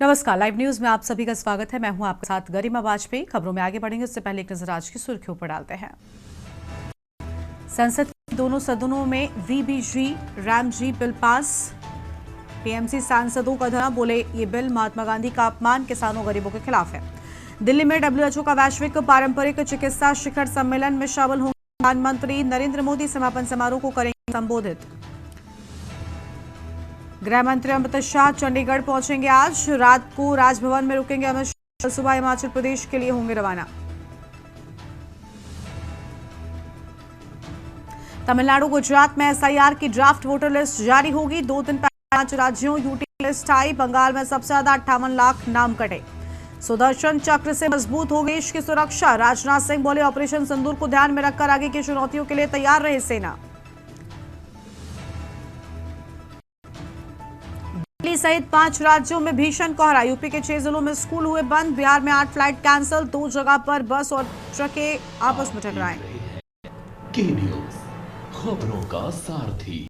नमस्कार, live news में आप सभी का स्वागत है। मैं हूं आपके साथ गरिमा वाजपेयी। खबरों में आगे बढ़ेंगे उससे पहले एक नजर आज की सुर्खियों पर डालते हैं। संसद के दोनों सदनों में VBG Ramji bill pass. TMC सांसदों का धरना, बोले ये बिल महात्मा गांधी का अपमान, किसानों गरीबों के खिलाफ है। दिल्ली में डब्ल्यूएचओ का वैश्विक पारंपरिक चिकित्सा शिखर सम्मेलन में शामिल होंगे प्रधानमंत्री नरेंद्र मोदी। समापन समारोह को करेंगे संबोधित। गृह मंत्री अमित शाह चंडीगढ़ पहुंचेंगे। आज रात को राजभवन में रुकेंगे अमित शाह। सुबह हिमाचल प्रदेश के लिए होंगे रवाना। तमिलनाडु गुजरात में एसआईआर की ड्राफ्ट वोटर लिस्ट जारी होगी। 2 दिन पहले 5 राज्यों यूटी लिस्ट आई। बंगाल में सबसे ज्यादा 58 लाख नाम कटे। सुदर्शन चक्र से मजबूत होगी देश की सुरक्षा। राजनाथ सिंह बोले ऑपरेशन सिंदूर को ध्यान में रखकर आगे की चुनौतियों के लिए तैयार रहे सेना। दिल्ली सहित 5 राज्यों में भीषण कोहरा। यूपी के 6 जिलों में स्कूल हुए बंद। बिहार में 8 फ्लाइट कैंसिल। 2 जगह पर बस और ट्रकें आपस में टकराए। खबरों का सारथी।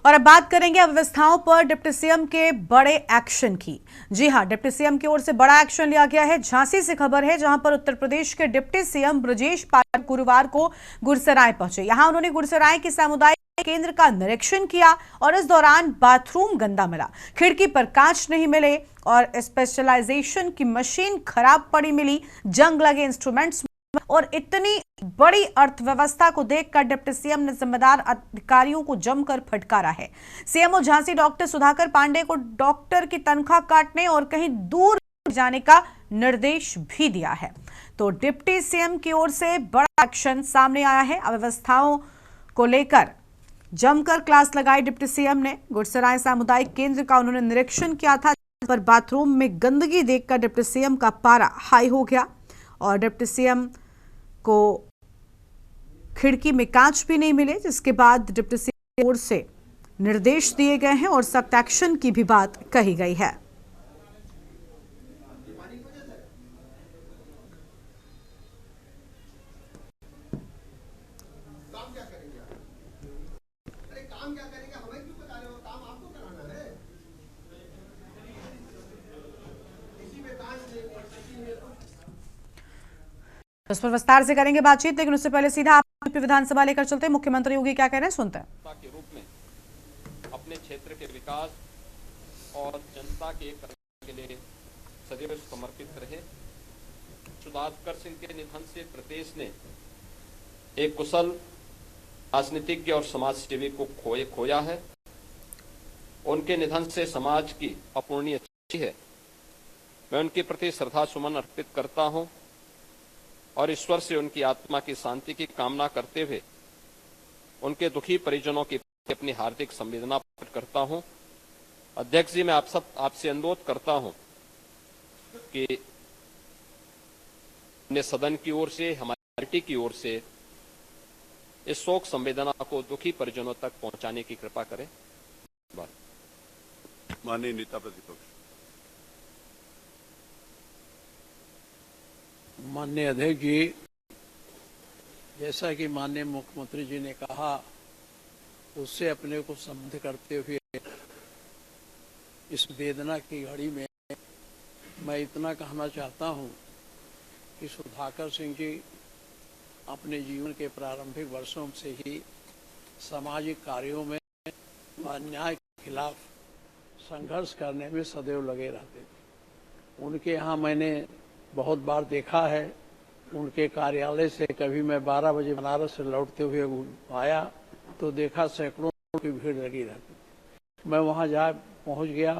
और अब बात करेंगे अव्यवस्थाओं पर डिप्टी सीएम के बड़े एक्शन की। जी हां, डिप्टी सीएम की ओर से बड़ा एक्शन लिया गया है। झांसी से खबर है, जहां पर उत्तर प्रदेश के डिप्टी सीएम ब्रजेश पाठक गुरुवार को गुरसराय पहुंचे। यहां उन्होंने गुरसराय के सामुदायिक केंद्र का निरीक्षण किया और इस दौरान बाथरूम गंदा मिला, खिड़की पर कांच नहीं मिले और स्पेशलाइजेशन की मशीन खराब पड़ी मिली, जंग लगे इंस्ट्रूमेंट्स। और इतनी बड़ी अर्थव्यवस्था को देखकर डिप्टी सीएम ने जिम्मेदार अधिकारियों को जमकर फटकारा है। सीएमओ झांसी डॉक्टर सुधाकर पांडे को डॉक्टर की तनख्वाह काटने और कहीं दूर जाने का निर्देश भी दिया है। तो डिप्टी सीएम की ओर से बड़ा एक्शन सामने आया है। अव्यवस्थाओं को लेकर जमकर क्लास लगाई डिप्टी सीएम ने। गुरसराय सामुदायिक केंद्र का उन्होंने निरीक्षण किया था, पर बाथरूम में गंदगी देखकर डिप्टी सीएम का पारा हाई हो गया और डिप्टी सीएम को खिड़की में कांच भी नहीं मिले, जिसके बाद डिप्टी सीएम की ओर से निर्देश दिए गए हैं और सख्त एक्शन की भी बात कही गई है। इस पर विस्तार से करेंगे बातचीत, लेकिन उससे पहले सीधा आप विधानसभा लेकर चलते हैं। मुख्यमंत्री योगी क्या कह रहे हैं, सुनते हैं। के रूप में अपने क्षेत्र के विकास और जनता के कल्याण के लिए सदैव समर्पित रहे। सुधाकर सिंह के निधन से प्रदेश ने एक कुशल राजनीतिज्ञ और समाज सेवी को खोया है। उनके निधन से समाज की अपूर्णीय क्षति है। मैं उनके प्रति श्रद्धा सुमन अर्पित करता हूं और ईश्वर से उनकी आत्मा की शांति की कामना करते हुए उनके दुखी परिजनों की अपनी हार्दिक संवेदना प्रकट करता हूं। अध्यक्ष जी, मैं आपसे अनुरोध करता हूं कि अपने सदन की ओर से, हमारी पार्टी की ओर से इस शोक संवेदना को दुखी परिजनों तक पहुंचाने की कृपा करें। माननीय नेता प्रतिपक्ष। माननीय अध्यक्ष जी, जैसा कि माननीय मुख्यमंत्री जी ने कहा, उससे अपने को संबद्ध करते हुए इस वेदना की घड़ी में मैं इतना कहना चाहता हूं कि सुधाकर सिंह जी अपने जीवन के प्रारंभिक वर्षों से ही सामाजिक कार्यों में अन्याय के खिलाफ संघर्ष करने में सदैव लगे रहते थे। उनके यहाँ मैंने बहुत बार देखा है। उनके कार्यालय से कभी मैं 12 बजे बनारस से लौटते हुए आया तो देखा सैकड़ों की भीड़ लगी रहती। मैं वहां पहुंच गया।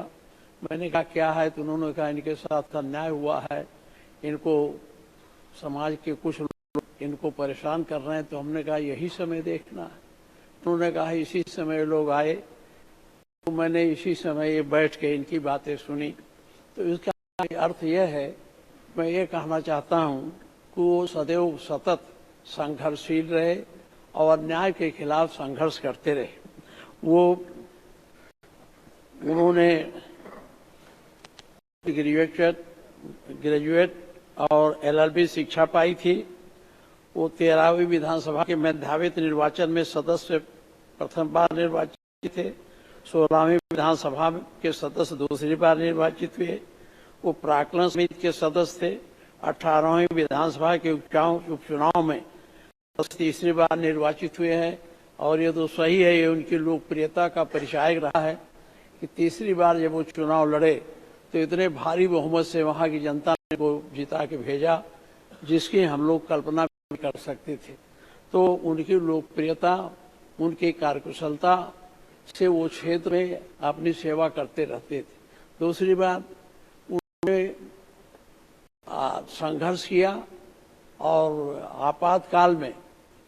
मैंने कहा क्या है, तो उन्होंने कहा इनके साथ अन्याय हुआ है, इनको समाज के कुछ लोग इनको परेशान कर रहे हैं। तो हमने कहा यही समय देखना है। तो उन्होंने कहा इसी समय लोग आए, तो मैंने इसी समय ये बैठ के इनकी बातें सुनी। तो इसका अर्थ यह है, मैं ये कहना चाहता हूं कि वो सदैव सतत संघर्षशील रहे और अन्याय के खिलाफ संघर्ष करते रहे। उन्होंने ग्रेजुएट और एलएलबी शिक्षा पाई थी। वो 13वीं विधानसभा के मेधावित निर्वाचन में सदस्य प्रथम बार निर्वाचित थे। 16वीं विधानसभा के सदस्य दूसरी बार निर्वाचित हुए। वो प्राक्कलन समिति के सदस्य थे। 18वीं विधानसभा के उपचुनाव में तीसरी बार निर्वाचित हुए हैं और ये तो सही है, ये उनकी लोकप्रियता का परिचायक रहा है कि तीसरी बार जब वो चुनाव लड़े तो इतने भारी बहुमत से वहां की जनता ने वो जिता के भेजा जिसकी हम लोग कल्पना भी कर सकते थे। तो उनकी लोकप्रियता, उनकी कार्यकुशलता से वो क्षेत्र में अपनी सेवा करते रहते थे। दूसरी बात, उन्होंने संघर्ष किया और आपातकाल में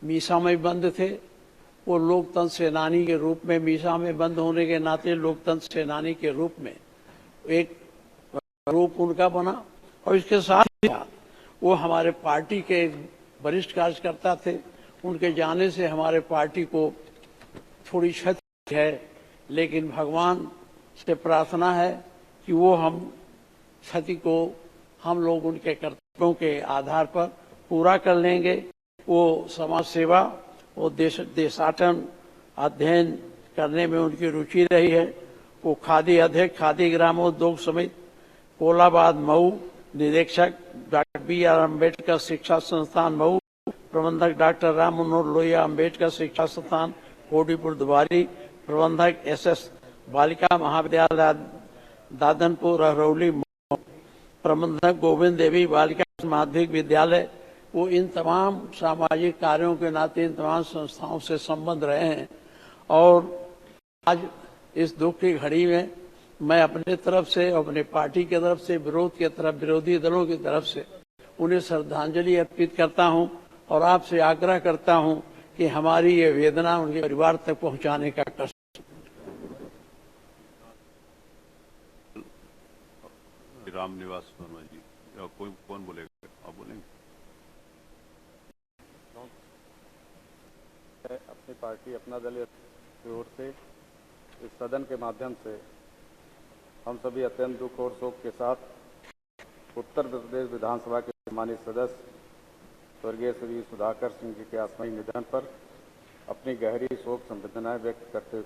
मीसा में बंद थे। वो लोकतंत्र सेनानी के रूप में, मीसा में बंद होने के नाते लोकतंत्र सेनानी के रूप में एक रूप उनका बना। और इसके साथ ही वो हमारे पार्टी के वरिष्ठ कार्यकर्ता थे। उनके जाने से हमारे पार्टी को थोड़ी क्षति है, लेकिन भगवान से प्रार्थना है कि वो हम क्षति को हम लोग उनके कर्तव्यों के आधार पर पूरा कर लेंगे। वो समाज सेवा और देशाटन अध्ययन करने में उनकी रुचि रही है। वो खादी अध्यक्ष, खादी ग्रामोद्योग समिति, कोलाबाद मऊ, निरीक्षक डॉक्टर B.R. अम्बेडकर शिक्षा संस्थान मऊ, प्रबंधक डॉक्टर राम मनोहर लोहिया अम्बेडकर शिक्षा संस्थान कोडीपुर दुबारी, प्रबंधक SS बालिका महाविद्यालय दादनपुर रहरौली, प्रबंधक गोविंद देवी बालिका माध्यमिक विद्यालय। वो इन तमाम सामाजिक कार्यों के नाते इन तमाम संस्थाओं से संबंध रहे हैं। और आज इस दुख की घड़ी में मैं अपने तरफ से, अपने पार्टी की तरफ से, विरोधी दलों की तरफ से उन्हें श्रद्धांजलि अर्पित करता हूं और आपसे आग्रह करता हूं कि हमारी ये वेदना उनके परिवार तक पहुंचाने का कष्ट। राम निवास वर्मा जी, या कोई कौन बोलेगा? आप बोलेंगे? अपनी पार्टी, अपना दल की ओर से इस सदन के माध्यम से हम सभी अत्यंत दुख और शोक के साथ उत्तर प्रदेश विधानसभा के सम्मानित सदस्य स्वर्गीय श्री सुधाकर सिंह जी के आकस्मिक निधन पर अपनी गहरी शोक संवेदनाएं व्यक्त करते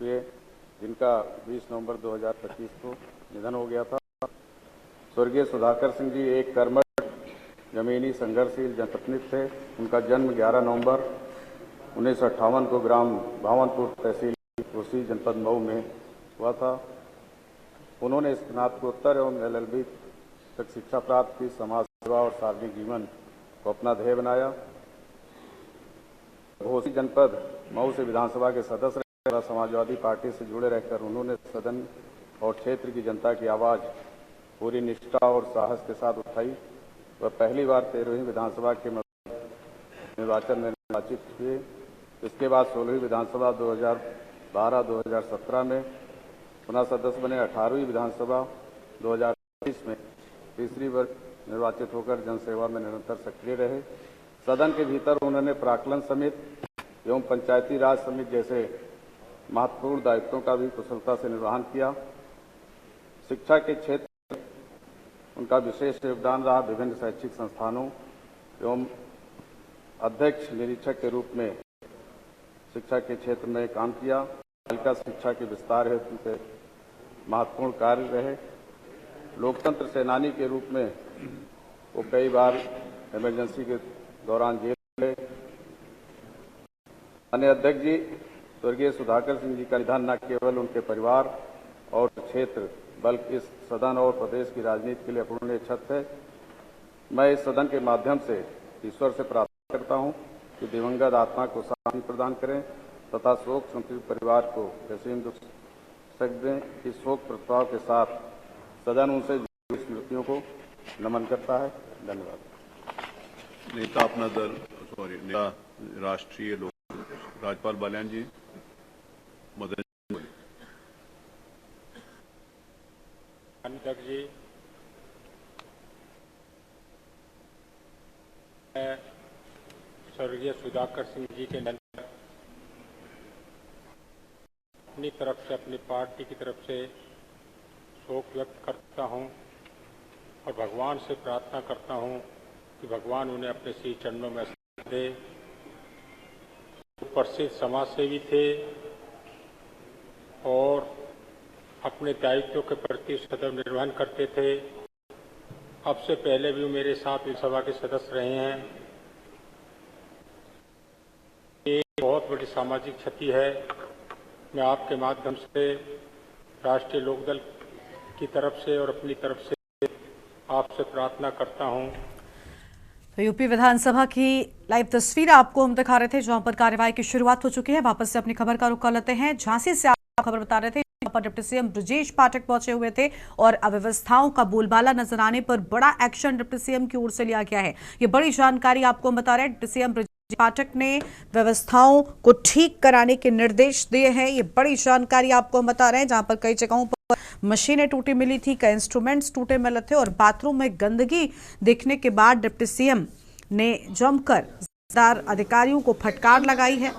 हुए, जिनका 20 नवंबर 2025 को निधन हो गया था। स्वर्गीय सुधाकर सिंह जी एक कर्मठ, जमीनी, संघर्षशील जनप्रतिनिधि थे। उनका जन्म 11 नवंबर 1958 को ग्राम भावनपुर, तहसील कोसी, जनपद मऊ में हुआ था। उन्होंने स्नातकोत्तर एवं LLB तक शिक्षा प्राप्त की। समाज सेवा और सार्वजनिक जीवन को अपना ध्येय बनाया। घोसी जनपद मऊ से विधानसभा के सदस्य रहे। समाजवादी पार्टी से जुड़े रहकर उन्होंने सदन और क्षेत्र की जनता की आवाज़ पूरी निष्ठा और साहस के साथ उठाई। वह पहली बार 13वीं विधानसभा के निर्वाचन में निर्वाचित हुए। इसके बाद 16वीं विधानसभा 2012-2017 में पुनः सदस्य बने। 18वीं विधानसभा 2023 में तीसरी बार निर्वाचित होकर जनसेवा में निरंतर सक्रिय रहे। सदन के भीतर उन्होंने प्राक्कलन समिति एवं पंचायती राज समिति जैसे महत्वपूर्ण दायित्वों का भी कुशलता से निर्वहन किया। शिक्षा के क्षेत्र में उनका विशेष योगदान रहा। विभिन्न शैक्षिक संस्थानों एवं अध्यक्ष, निरीक्षक के रूप में शिक्षा के क्षेत्र में काम किया। बालिका शिक्षा के विस्तार हेतु उनके महत्वपूर्ण कार्य रहे। लोकतंत्र सेनानी के रूप में वो कई बार इमरजेंसी के दौरान जेल गए। अन्य अध्यक्ष जी स्वर्गीय सुधाकर सिंह जी का निधन न केवल उनके परिवार और क्षेत्र बल्कि इस सदन और प्रदेश की राजनीति के लिए अपूरणीय क्षति है। मैं इस सदन के माध्यम से ईश्वर से प्रार्थना करता हूं कि दिवंगत आत्मा को शांति प्रदान करें तथा शोक संतप्त परिवार को असीम दुख दें। इस शोक प्रस्ताव के साथ सदन उनसे जुड़ी स्मृतियों को नमन करता है। धन्यवाद। नेता अपना दल, नेता राष्ट्रीय लोक राजपाल बाल्यान जी, मदन अध्यक्ष जी, मैं स्वर्गीय सुधाकर सिंह जी के निधन पर अपनी तरफ से, अपनी पार्टी की तरफ से शोक व्यक्त करता हूं और भगवान से प्रार्थना करता हूं कि भगवान उन्हें अपने श्री चरणों में स्थान दे। प्रसिद्ध समाज सेवी थे और अपने दायित्वों के प्रति सदैव निर्वहन करते थे। अब से पहले भी मेरे साथ विधानसभा के सदस्य रहे हैं। ये बहुत बड़ी सामाजिक क्षति है। मैं आपके माध्यम से राष्ट्रीय लोकदल की तरफ से और अपनी तरफ से आपसे प्रार्थना करता हूं। तो यूपी विधानसभा की लाइव तस्वीर आपको हम दिखा रहे थे, जहां पर कार्यवाही की शुरुआत हो चुकी है। वापस से अपनी खबर का रुख कर लेते हैं। झांसी से आप खबर बता रहे थे, जहां पर डिप्टी सीएम ब्रजेश पाठक पहुंचे हुए थे और अव्यवस्थाओं का बोलबाला नजर आने पर बड़ा एक्शन डिप्टी सीएम की ओर से लिया गया है। ये बड़ी जानकारी आपको हम बता रहे हैं। डिप्टी सीएम ब्रजेश पाठक ने व्यवस्थाओं को ठीक कराने के निर्देश दिए हैं। ये बड़ी जानकारी आपको हम बता रहे हैं, जहां पर कई जगहों पर मशीनें टूटी मिली थी, कई इंस्ट्रूमेंट्स टूटे मिले थे और बाथरूम में गंदगी देखने के बाद डिप्टी सीएम ने जमकर जिम्मेदार अधिकारियों को फटकार लगाई है।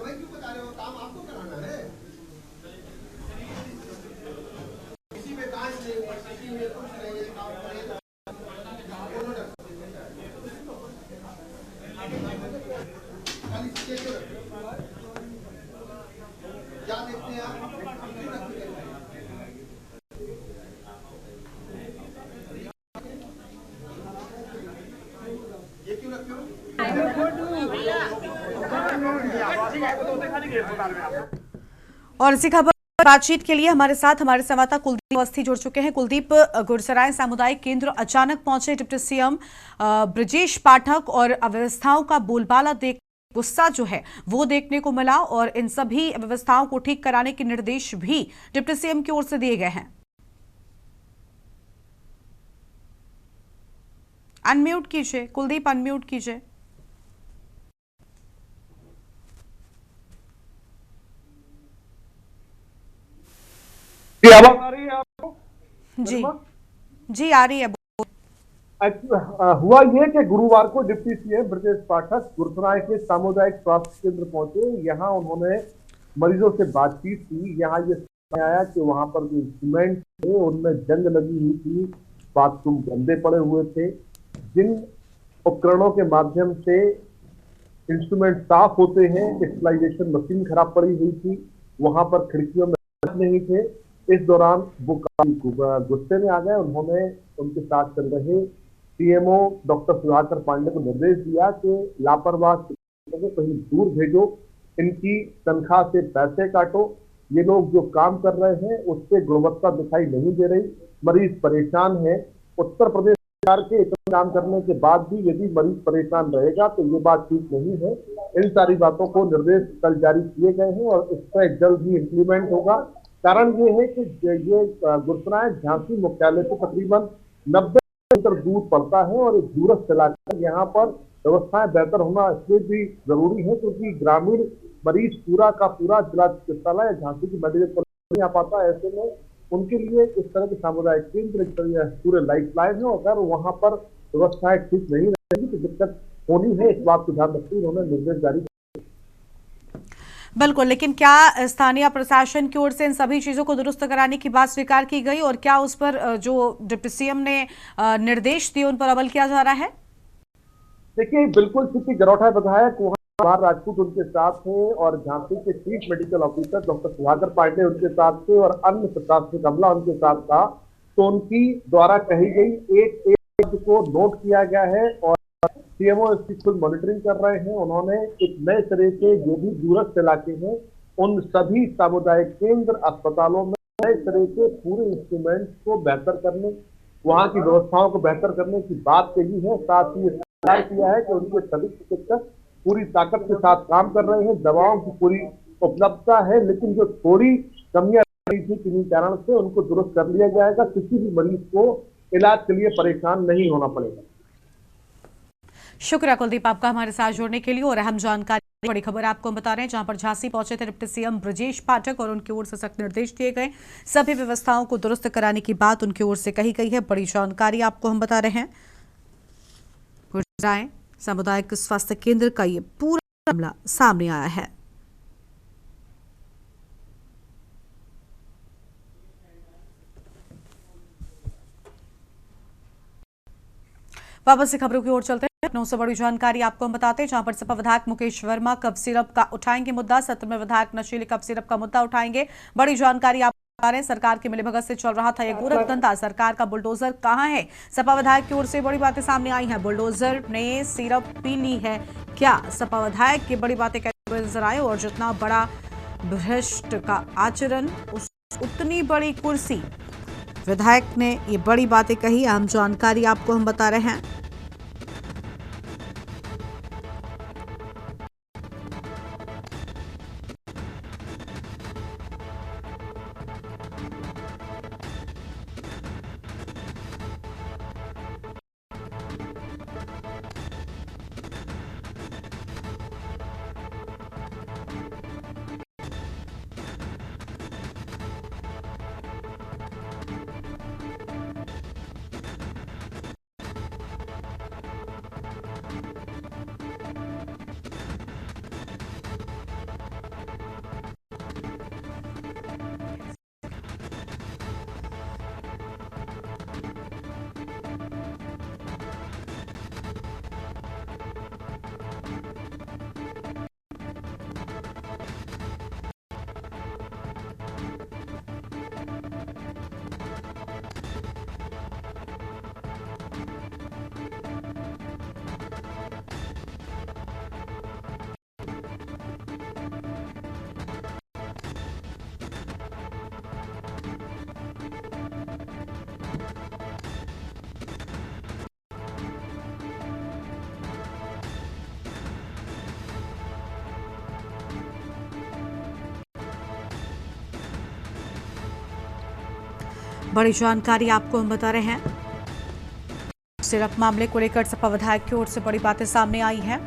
और इसी खबर बातचीत के लिए हमारे साथ हमारे संवाददाता कुलदीप अवस्थी जुड़ चुके हैं। कुलदीप, गुरसराय सामुदायिक केंद्र अचानक पहुंचे डिप्टी सीएम ब्रजेश पाठक और अव्यवस्थाओं का बोलबाला देख गुस्सा जो है वो देखने को मिला और इन सभी व्यवस्थाओं को ठीक कराने के निर्देश भी डिप्टी सीएम की ओर से दिए गए हैं। अनम्यूट कीजिए कुलदीप, अनम्यूट कीजिए। आवाज आ रही है आपको? जी जी आ रही है। हुआ ये कि गुरुवार को डिप्टी सीएम ब्रजेश पाठक गुरसराय के सामुदायिक स्वास्थ्य केंद्र पहुंचे। यहाँ उन्होंने मरीजों से बातचीत की। यहाँ ये आया कि वहां पर जो इंस्ट्रूमेंट थे उनमें जंग लगी हुई थी, बाथरूम गंदे पड़े हुए थे। जिन उपकरणों के माध्यम से इंस्ट्रूमेंट साफ होते हैं, स्टेरिलाइजेशन मशीन खराब पड़ी हुई थी, वहां पर खिड़कियों में नहीं थे। इस दौरान वो काफी गुस्से में आ गए। उन्होंने उनके साथ चल रहे सीएमओ डॉक्टर सुधाकर पांडे को निर्देश दिया कि लापरवाह शिक्षकों को कहीं दूर भेजो, इनकी तनख्वाह से पैसे काटो, ये लोग जो काम कर रहे हैं उससे गुणवत्ता दिखाई नहीं दे रही, मरीज परेशान है। उत्तर प्रदेश सरकार के इतना काम करने के बाद भी यदि मरीज परेशान रहेगा तो ये बात ठीक नहीं है। इन सारी बातों को निर्देश कल जारी किए गए हैं और इस पर जल्द ही इंप्लीमेंट होगा। कारण ये है कि ये गुरसराय झांसी मुख्यालय से तकरीबन 90 किलोमीटर दूर पड़ता है और एक दूरस्थ इलाका। यहाँ पर व्यवस्थाएं बेहतर होना इसलिए भी जरूरी है क्योंकि ग्रामीण मरीज पूरा का पूरा जिला चिकित्सालय या झांसी की मेडिकल कॉलेज नहीं आ पाता। ऐसे में उनके लिए इस तरह के सामुदायिक केंद्र पूरे लाइफ लाइन है। अगर वहाँ पर व्यवस्थाएं ठीक नहीं रहेगी तो दिक्कत होनी है। इस बात को ध्यान रखते हुए उन्होंने निर्देश जारी। बिल्कुल, लेकिन क्या स्थानीय प्रशासन की ओर से इन सभी चीजों को दुरुस्त कराने की बात स्वीकार की गई और क्या उस पर जो डिप्टी सीएम ने निर्देश दिए उन पर अमल किया जा रहा है? देखिए, बिल्कुल सीपी गरौठा विधायक वहां राजपूत उनके साथ थे और झांसी के chief medical officer doctor Sudhakar Pandey उनके साथ थे और अन्य प्रशासनिक अमला उनके साथ था। तो उनकी द्वारा कही गई एक को नोट किया गया है और सीएमओ इसकी खुद मॉनिटरिंग कर रहे हैं। उन्होंने एक नए तरह के जो भी दूरस्थ इलाके हैं उन सभी सामुदायिक केंद्र अस्पतालों में नए तरह के पूरे इंस्ट्रूमेंट्स को बेहतर करने, वहां की व्यवस्थाओं को बेहतर करने की बात कही है। साथ ही तय किया है कि उनके सभी चिकित्सक पूरी ताकत के साथ काम कर रहे हैं। दवाओं की पूरी उपलब्धता है, लेकिन जो थोड़ी कमियां रही थी किन्हीं कारण से उनको दुरुस्त कर लिया जाएगा। किसी भी मरीज को इलाज के लिए परेशान नहीं होना पड़ेगा। शुक्रिया कुलदीप आपका हमारे साथ जुड़ने के लिए और अहम जानकारी। बड़ी खबर आपको हम बता रहे हैं, जहां पर झांसी पहुंचे थे डिप्टी सीएम ब्रजेश पाठक और उनकी ओर से सख्त निर्देश दिए गए। सभी व्यवस्थाओं को दुरुस्त कराने की बात उनकी ओर से कही गई है। बड़ी जानकारी आपको हम बता रहे हैं। गुरसराय सामुदायिक स्वास्थ्य केंद्र का ये पूरा मामला सामने आया है। वापस से खबरों की ओर चलते हैं। लखनऊ से बड़ी जानकारी आपको हम बताते हैं, जहां पर सपा विधायक मुकेश वर्मा कफ सिरप का उठाएंगे मुद्दा। सत्र में विधायक नशीले कफ सिरप का मुद्दा उठाएंगे। बड़ी जानकारी आप बता रहे हैं, सरकार की मिलीभगत से चल रहा था यह गोरख धंधा। सरकार का बुलडोजर कहां है? सपा विधायक की ओर से बड़ी बातें सामने आई हैं। बुलडोजर ने सिरप पी ली है क्या? सपा विधायक की बड़ी बातें कहते हुए नजर आए। और जितना बड़ा भ्रष्ट का आचरण उतनी बड़ी कुर्सी। विधायक ने ये बड़ी बातें कही। अहम जानकारी आपको हम बता रहे हैं। बड़ी जानकारी आपको हम बता रहे हैं। सिरप मामले को लेकर सपा विधायक की ओर से बड़ी बातें सामने आई हैं।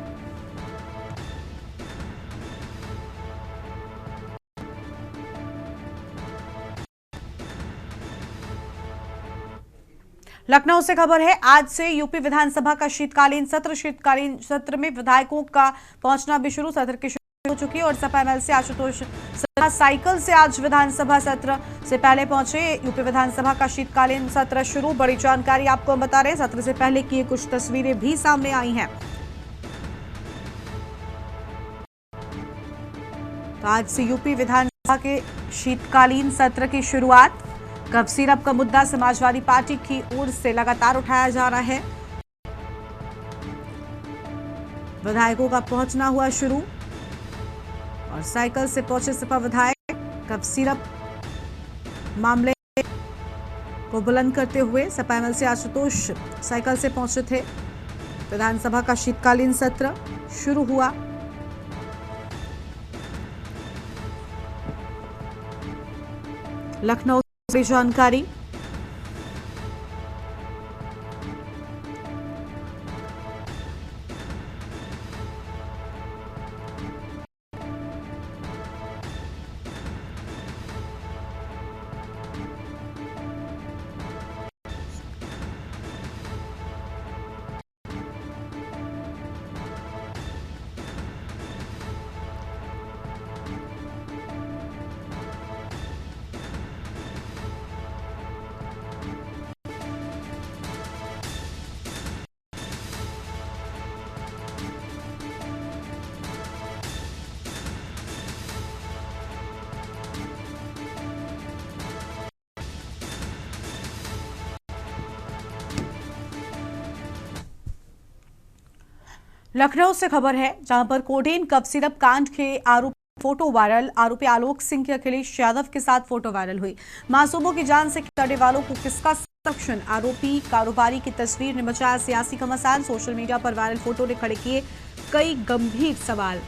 लखनऊ से खबर है, आज से यूपी विधानसभा का शीतकालीन सत्र में विधायकों का पहुंचना भी शुरू। सत्र की हो चुकी है और सपा एमएलसी आशुतोष सिन्हा साइकिल से आज विधानसभा सत्र से पहले पहुंचे। यूपी विधानसभा का शीतकालीन सत्र शुरू। बड़ी जानकारी आपको हम बता रहे हैं। सत्र से पहले की कुछ तस्वीरें भी सामने आई हैं। तो आज से यूपी विधानसभा के शीतकालीन सत्र की शुरुआत। कफ सिरप का मुद्दा समाजवादी पार्टी की ओर से लगातार उठाया जा रहा है। विधायकों का पहुंचना हुआ शुरू और साइकिल से पहुंचे सपा विधायक। कफ सिरप मामले को बुलंद करते हुए सपा एमएलसी आशुतोष साइकिल से पहुंचे थे। विधानसभा का शीतकालीन सत्र शुरू हुआ। लखनऊ से जानकारी। लखनऊ से खबर है, जहां पर कोडेन कफ सिरप कांड के आरोप फोटो वायरल। आरोपी आलोक सिंह की अखिलेश यादव के साथ फोटो वायरल हुई। मासूमों की जान से करने वालों को किसका संरक्षण? आरोपी कारोबारी की तस्वीर ने मचाया सियासी घमासान। सोशल मीडिया पर वायरल फोटो ने खड़े किए कई गंभीर सवाल।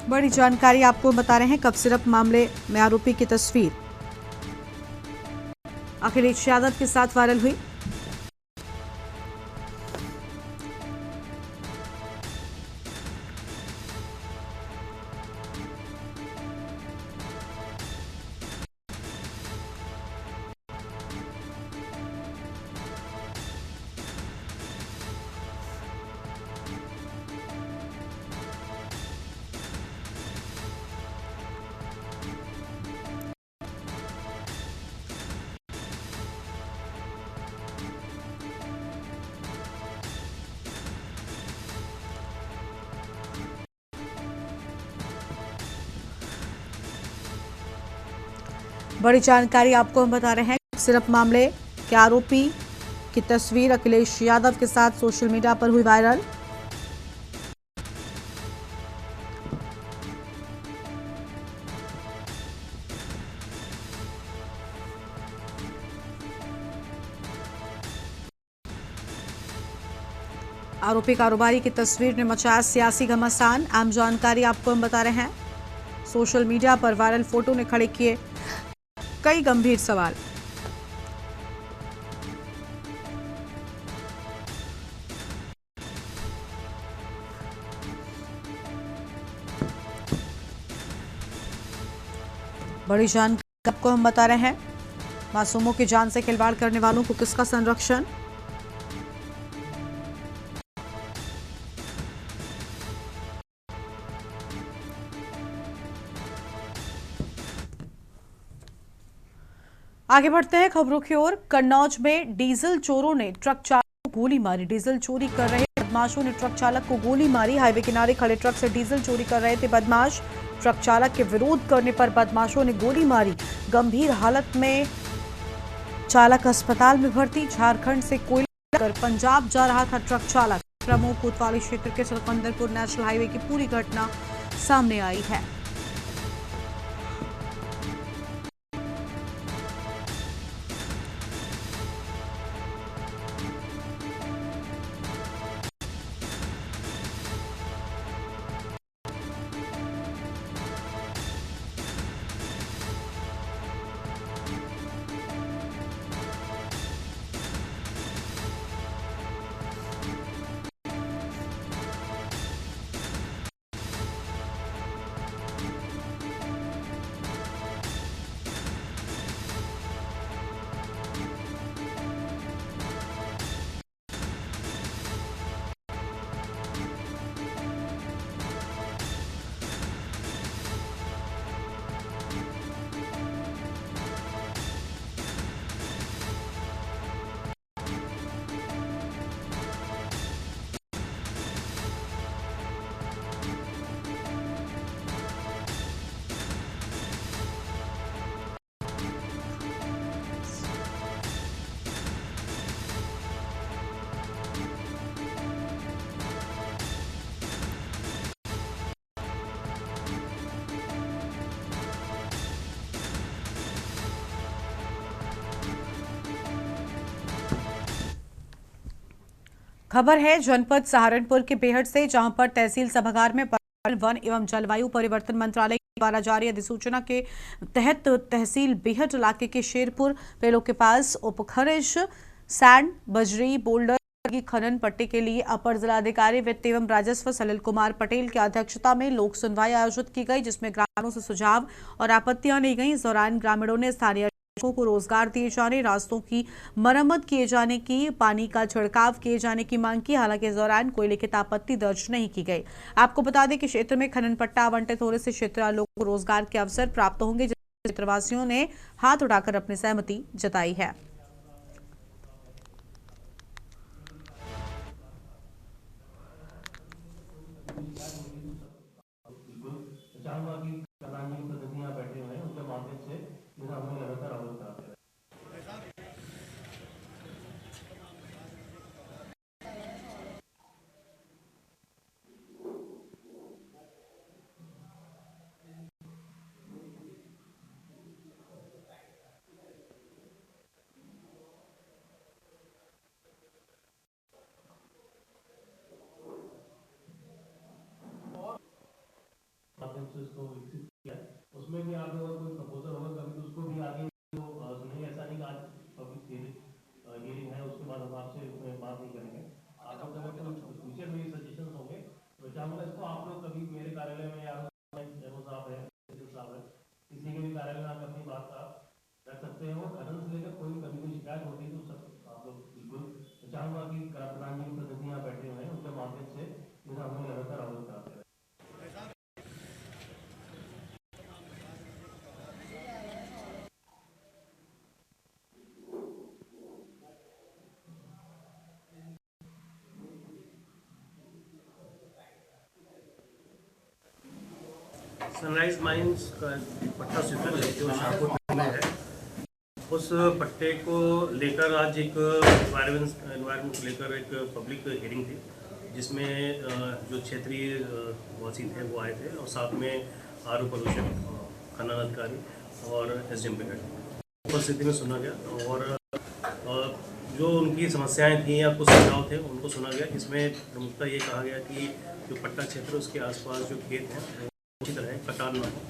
बड़ी जानकारी आपको बता रहे हैं। कफ सिरप मामले में आरोपी की तस्वीर अखिलेश यादव के साथ वायरल हुई। बड़ी जानकारी आपको हम बता रहे हैं। सिर्फ मामले के आरोपी की तस्वीर अखिलेश यादव के साथ सोशल मीडिया पर हुई वायरल। आरोपी कारोबारी की तस्वीर ने मचाया सियासी घमासान। आम जानकारी आपको हम बता रहे हैं। सोशल मीडिया पर वायरल फोटो ने खड़े किए कई गंभीर सवाल। बड़ी जानकारी आपको हम बता रहे हैं। मासूमों की जान से खिलवाड़ करने वालों को किसका संरक्षण? आगे बढ़ते हैं खबरों की ओर। कन्नौज में डीजल चोरों ने ट्रक चालक को गोली मारी। डीजल चोरी कर रहे बदमाशों ने ट्रक चालक को गोली मारी। हाईवे किनारे खड़े ट्रक से डीजल चोरी कर रहे थे बदमाश। ट्रक चालक के विरोध करने पर बदमाशों ने गोली मारी। गंभीर हालत में चालक अस्पताल में भर्ती। झारखंड से कोयला लेकर पंजाब जा रहा था ट्रक चालक। प्रमुख कोतवाली क्षेत्र के सिकंदरपुर नेशनल हाईवे की पूरी घटना सामने आई है। खबर है जनपद सहारनपुर के बेहट से, जहां पर तहसील सभागार में वन एवं जलवायु परिवर्तन मंत्रालय द्वारा जारी अधिसूचना के तहत तहसील बेहट इलाके के शेरपुर पेलो के पास उपखनिज सैंड, बजरी, बोल्डर की खनन पट्टी के लिए अपर जिलाधिकारी वित्त एवं राजस्व सलिल कुमार पटेल की अध्यक्षता में लोक सुनवाई आयोजित की गई, जिसमें ग्रामीणों से सुझाव और आपत्तियां ली गई। इस दौरान ग्रामीणों ने स्थानीय को रोजगार दिए जाने, रास्तों की मरम्मत किए जाने की, पानी का छिड़काव किए जाने की मांग की। हालांकि इस दौरान कोई लिखित आपत्ति दर्ज नहीं की गई। आपको बता दें कि क्षेत्र में खनन पट्टा आवंटित होने से क्षेत्र लोगों को रोजगार के अवसर प्राप्त होंगे, जिससे क्षेत्रवासियों ने हाथ उठाकर अपनी सहमति जताई है। बैठे हुए हैं, उनके माध्यम से हमें लगातार अवगत कराते हैं। माध्यम से उसको विकसित किया, उसमें भी आप लोगों कोई प्रपोजल होगा कभी तो उसको भी आगे सुनेंगे। ऐसा नहीं कि आज पब्लिक हियरिंग है उसके बाद हम आपसे बात नहीं करेंगे। आप लोग अगर कोई फ्यूचर में सजेशंस होंगे तो चाहूँगा इसको आप लोग कभी मेरे कार्यालय में या साहब है, किसी के भी कार्यालय में आप अपनी बात रख सकते हैं। वो खनन से लेकर कोई कभी कोई शिकायत होती है तो सब आप लोग बिल्कुल चाहूँगा कि प्रधान जी प्रतिनिधि यहाँ बैठे हुए हैं, उनके माध्यम से हमें लगातार अवगत कराते हैं। सनराइज माइंस का पट्टा स्वीकृत है जो शाहपुर में है, उस पट्टे को लेकर आज एक एनवायरमेंट को लेकर एक पब्लिक हियरिंग थी, जिसमें जो क्षेत्रीय वासी थे वो आए थे और साथ में आरओ पोल्यूशन, खनन अधिकारी और एसडीएम ब्रिगेड उपस्थिति में सुना गया और जो उनकी समस्याएं थी या कुछ सुझाव थे उनको सुना गया। इसमें प्रमुखता ये कहा गया कि जो पट्टा क्षेत्र उसके आसपास जो खेत हैं वो अच्छी तरह कटान ना हो,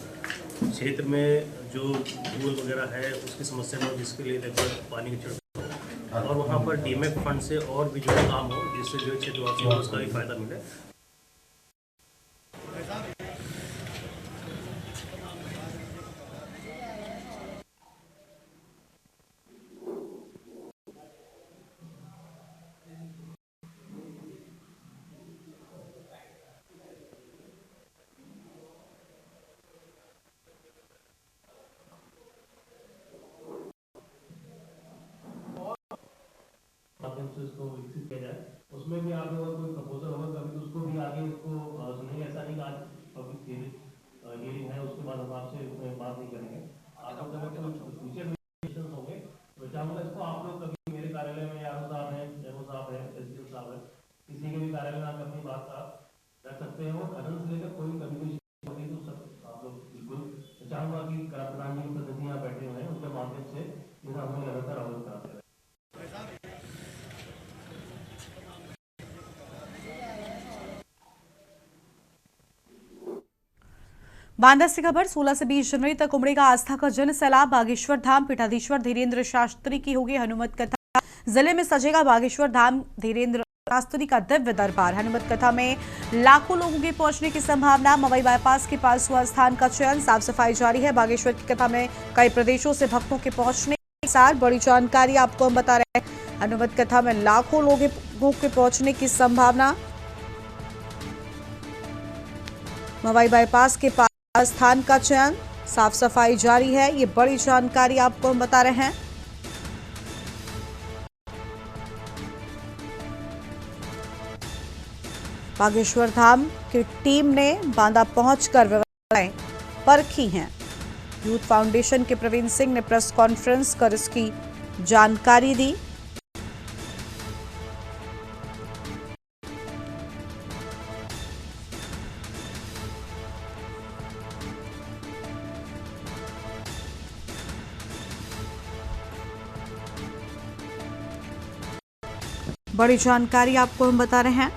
क्षेत्र में जो धूल वगैरह है उसकी समस्या न हो, जिसके लिए लगभग पानी की छिड़काव और वहाँ पर डीएमएफ फंड से और भी जो काम हो जिससे जो क्षेत्रवासियों को उसका भी फायदा मिले। माध्यम से उसको विकसित किया जाए, उसमें भी आप लोगों का कोई प्रपोजल होगा कभी तो उसको भी आगे उसको सुनेंगे। ऐसा नहीं कि आज पब्लिक हियरिंग है उसके बाद हम आपसे बात नहीं करेंगे। आप लोग अगर कोई फ्यूचर में होंगे तो चाहूँगा इसको आप लोग कभी मेरे कार्यालय में आरओ साहब हैं, एमओ साहब हैं, एसडीएम साहब हैं, किसी के भी कार्यालय में आप अपनी बात रख सकते हैं। वो खनन से लेकर कोई कम्युनिकेशन होगी तो सब आप लोग बिल्कुल चाहूँगा कि प्रधान जी प्रतिनिधि यहाँ बैठे हुए हैं उनके माध्यम से हमें लगातार अवगत कराते हैं। बांदा से खबर 16 से 20 जनवरी तक उमड़ेगा आस्था का जन सैलाब। बागेश्वर धाम पीठाधीश्वर धीरेन्द्र शास्त्री की होगी हनुमत कथा। जिले में सजेगा बागेश्वर धाम धीरेन्द्र शास्त्री का दिव्य दरबार। हनुमत कथा में लाखों लोगों के पहुंचने की संभावना। मवई बाईपास के पास हुआ स्थान का चयन, साफ सफाई जारी है। बागेश्वर की कथा में कई प्रदेशों से भक्तों के पहुंचने के साथ बड़ी जानकारी आपको हम बता रहे हैं। हनुमत कथा में लाखों लोगों के पहुंचने की संभावना। मवई बाईपास के पास स्थान का चयन, साफ सफाई जारी है। ये बड़ी जानकारी आपको हम बता रहे हैं। बागेश्वर धाम की टीम ने बांदा पहुंचकर व्यवस्थाएं परखी हैं। यूथ फाउंडेशन के प्रवीण सिंह ने प्रेस कॉन्फ्रेंस कर इसकी जानकारी दी। बड़ी जानकारी आपको हम बता रहे हैं।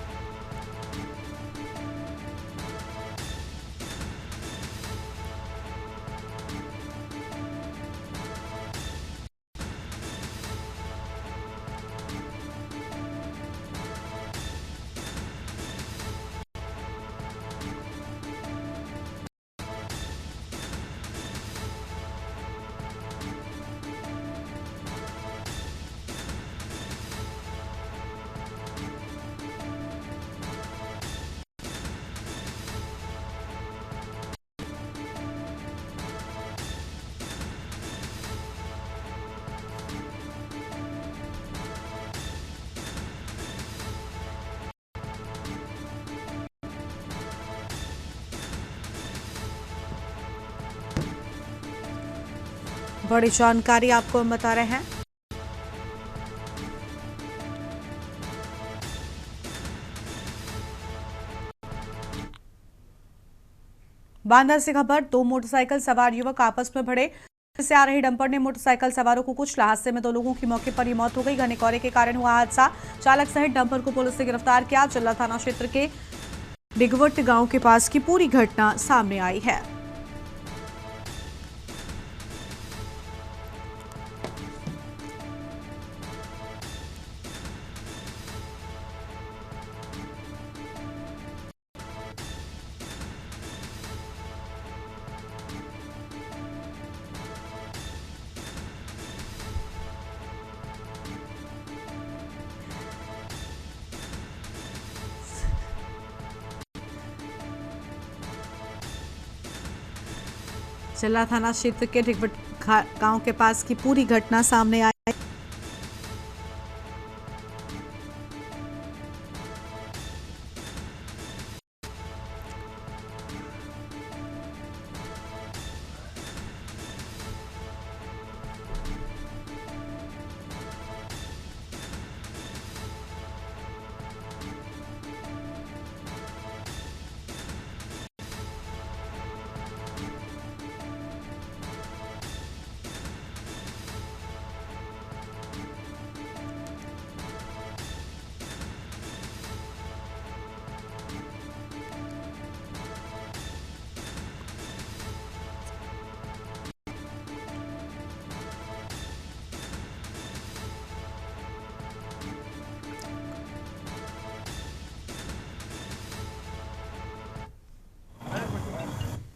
बड़ी जानकारी आपको हम बता रहे हैं। बांदा से खबर, 2 मोटरसाइकिल सवार युवक आपस में भिड़े। से आ रही डंपर ने मोटरसाइकिल सवारों को कुचला। हादसे में 2 लोगों की मौके पर ही मौत हो गई। घने कोहरे के कारण हुआ हादसा। चालक सहित डंपर को पुलिस ने गिरफ्तार किया। चल्ला थाना क्षेत्र के डिगवट गांव के पास की पूरी घटना सामने आई है। चल्ला थाना क्षेत्र के डिगवट गांव के पास की पूरी घटना सामने आई।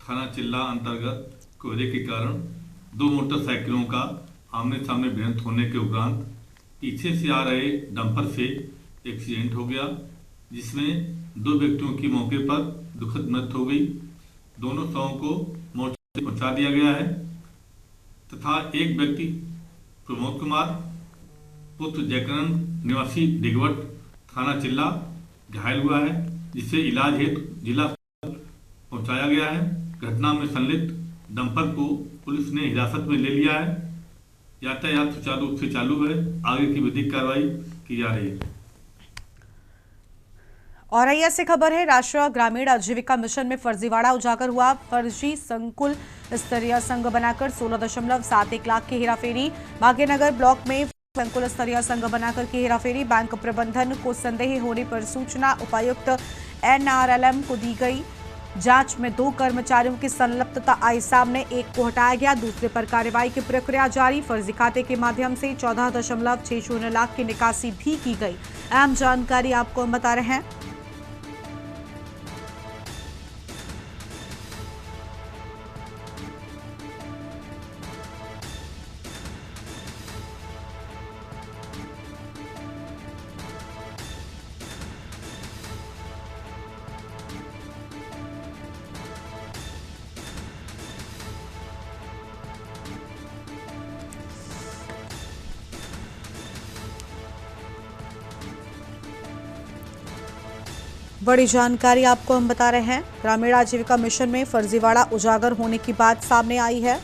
थाना चिल्ला अंतर्गत कोहरे के कारण 2 मोटरसाइकिलों का आमने सामने भिड़ंत होने के उपरांत पीछे से आ रहे डंपर से एक्सीडेंट हो गया, जिसमें 2 व्यक्तियों की मौके पर दुखद मृत्यु हो गई। दोनों शवों को मोर्चे में पहुंचा दिया गया है तथा एक व्यक्ति प्रमोद कुमार पुत्र जयकरण निवासी डिगवट थाना चिल्ला घायल हुआ है, जिसे इलाज हेतु जिला पहुंचाया गया है। घटना में संलिप्त डंपर को पुलिस ने हिरासत में ले लिया है। यातायात सुचारू रूप से चालू है। आगे की विधिक कार्रवाई की जा रही है। औरैया से खबर है, राष्ट्रीय ग्रामीण आजीविका मिशन में फर्जीवाड़ा उजागर हुआ। फर्जी संकुल स्तरीय संघ बनाकर 16.71 लाख की हेराफेरी। भाग्यनगर ब्लॉक में संकुल स्तरीय संघ बनाकर की हेराफेरी। बैंक प्रबंधन को संदेह होने पर सूचना उपायुक्त NRLM को दी गई। जांच में 2 कर्मचारियों की संलिप्तता आई सामने, एक को हटाया गया, दूसरे पर कार्रवाई की प्रक्रिया जारी। फर्जी खाते के माध्यम से 14.60 लाख की निकासी भी की गई। अहम जानकारी आपको हम बता रहे हैं। बड़ी जानकारी आपको हम बता रहे हैं। ग्रामीण आजीविका मिशन में फर्जीवाड़ा उजागर होने की बात सामने आई है।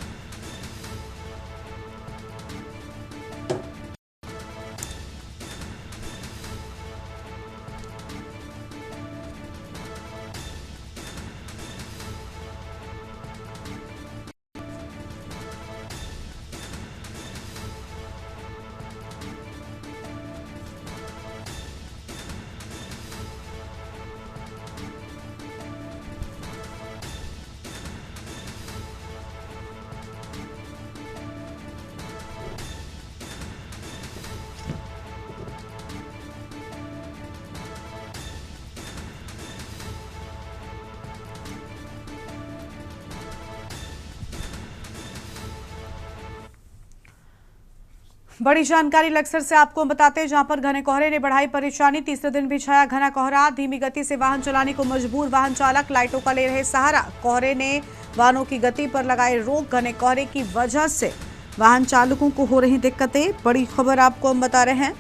बड़ी जानकारी लक्सर से आपको बताते हैं, जहां पर घने कोहरे ने बढ़ाई परेशानी। तीसरे दिन भी छाया घना कोहरा। धीमी गति से वाहन चलाने को मजबूर वाहन चालक, लाइटों का ले रहे सहारा। कोहरे ने वाहनों की गति पर लगाए रोक। घने कोहरे की वजह से वाहन चालकों को हो रही दिक्कतें। बड़ी खबर आपको हम बता रहे हैं।